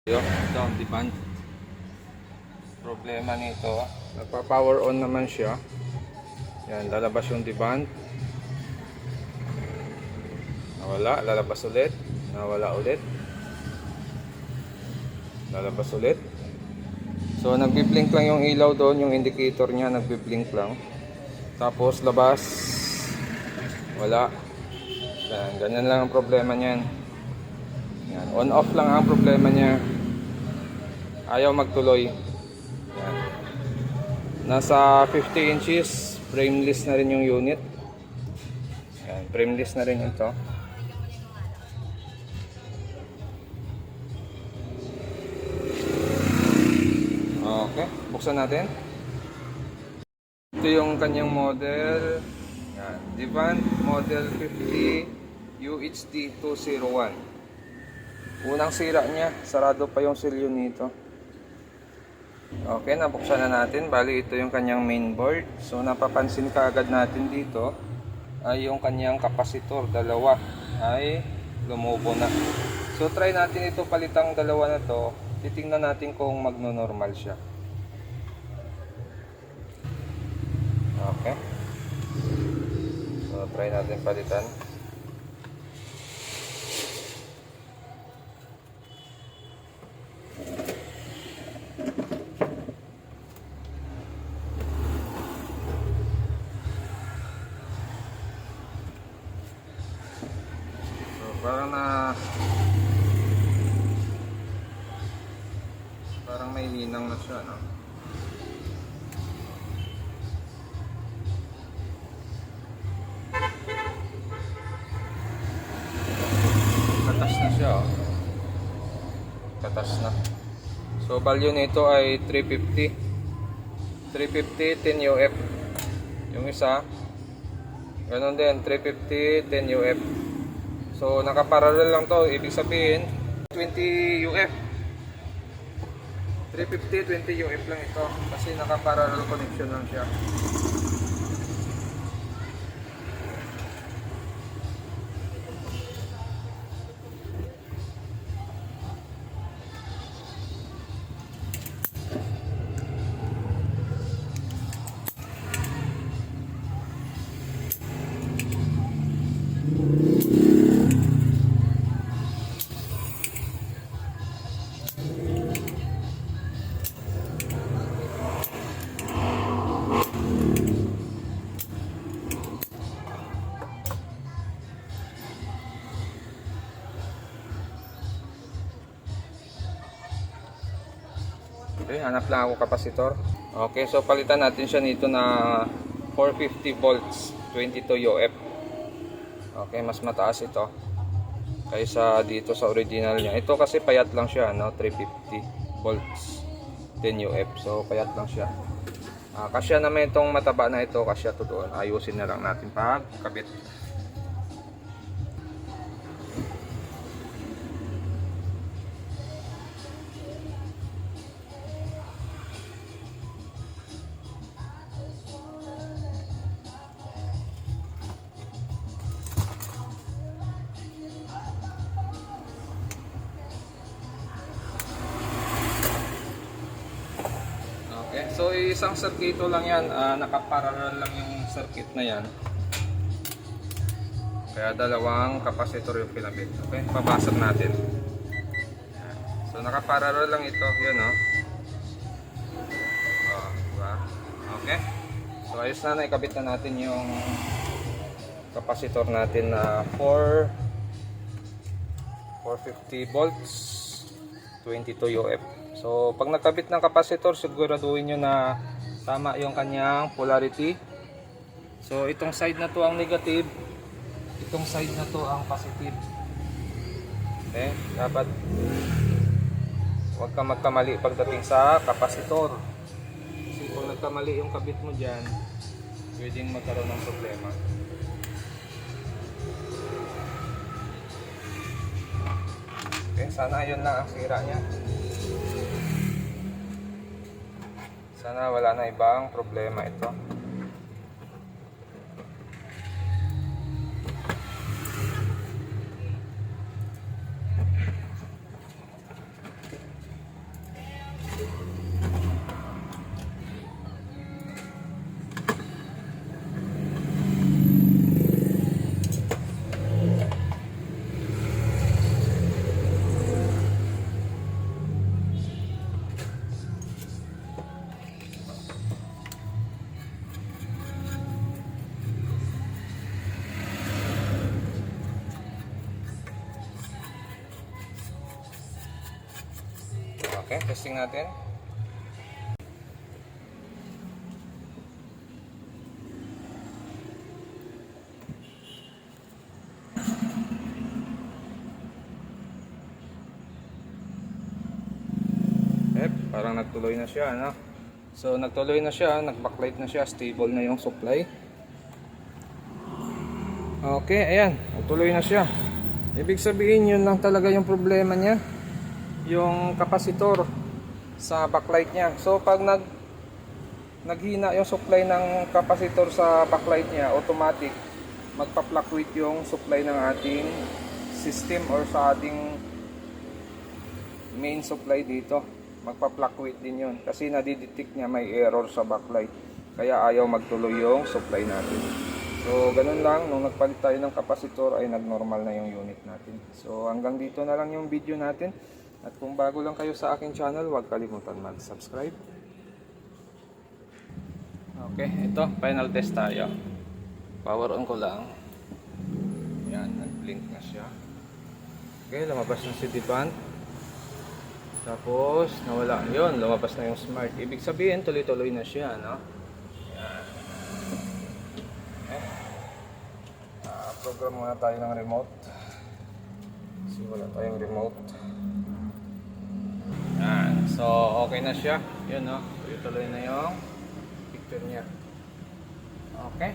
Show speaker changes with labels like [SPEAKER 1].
[SPEAKER 1] Ito ang demand. Problema nito, nagpa-power on naman siya. Yan, lalabas yung demand. Nawala, lalabas ulit. Nawala ulit. Lalabas ulit. So nagbi-blink lang yung ilaw doon, yung indicator niya nagbi-blink lang. Tapos labas. Wala. Yan, ganyan lang ang problema niyan. Yan, on off lang ang problema niya. Ayaw magtuloy. Yan. Nasa 50 inches, frameless na rin yung unit. Yan, frameless na rin ito. Okay, buksan natin. Ito yung kanyang model. Yan, Divan Model 50 UHD 201. Unang sira niya, sarado pa yung silyo nito. Okay, nabuksan na natin. Bali, ito yung kanyang mainboard. So, napapansin kaagad natin dito ay yung kanyang kapasitor, dalawa, ay lumubo na. So, try natin ito palitang dalawa na to. Titingnan natin kung magno-normal siya. Okay. So, try natin palitan. Parang may hinang na siya, no? Katas na siya, oh. Katas na. So value nito ay 350 10 UF. Yung isa ganun din, 350 10 UF. So nakaparallel lang to, ibig sabihin 20 UF. 350 20 UF lang ito kasi naka-parallel connection lang siya. Okay, hanap lang ako kapasitor. Okay, so palitan natin siya nito na 450 volts, 22 UF. Okay, mas mataas ito kaysa dito sa original niya. Ito kasi payat lang siya, no? 350 volts, 10 UF. So payat lang siya. Kasya naman itong mataba na ito, kasya to doon. Ayusin na lang natin pag kabit. Okay, so isang circuito lang yan, nakaparallel lang yung circuit na yan. Kaya dalawang kapasitor yung pinabit. Okay, papasok natin. So nakaparallel lang ito, yun o. Diba? Okay, so ayos na, naikabit na natin yung kapasitor natin na 450 volts, 22 UF. So pag nagkabit ng kapasitor, siguraduhin nyo na tama yung kanyang polarity. So itong side na to ang negative, itong side na to ang positive. Okay, dapat huwag kang magkamali pagdating sa kapasitor. Kasi kung nagkamali yung kabit mo dyan, pwedeng magkaroon ng problema. Okay, sana yun lang ang sira niya. Sana wala na ibang problema ito. Okay, testing natin. Parang nagtuloy na siya, no? So nagtuloy na siya, nag-backlight na siya, stable na yung supply. Okay, ayan, nagtuloy na siya. Ibig sabihin yun lang talaga yung problema niya, yung kapasitor sa backlight niya. So pag naghina yung supply ng kapasitor sa backlight niya, automatic magpa-fluctuate yung supply ng ating system or sa ating main supply dito. Magpa-fluctuate din yun kasi nadidetect niya may error sa backlight, kaya ayaw magtuloy yung supply natin. So ganun lang, nung nagpalit tayo ng kapasitor ay nagnormal na yung unit natin. So hanggang dito na lang yung video natin, at kung bago lang kayo sa aking channel, huwag kalimutan mag-subscribe. Okay, ito final test tayo. Power on ko lang. Yan, nag-blink na siya. Okay, lumabas na si Devant. Tapos, nawala. Yun, lumabas na yung smart. Ibig sabihin, tuloy-tuloy na siya, no? Yan. Program muna tayo ng remote. Kasi wala tayong remote. Yan. So, okay na siya. Yun, no? Tuloy-tuloy na yung picture niya. Okay.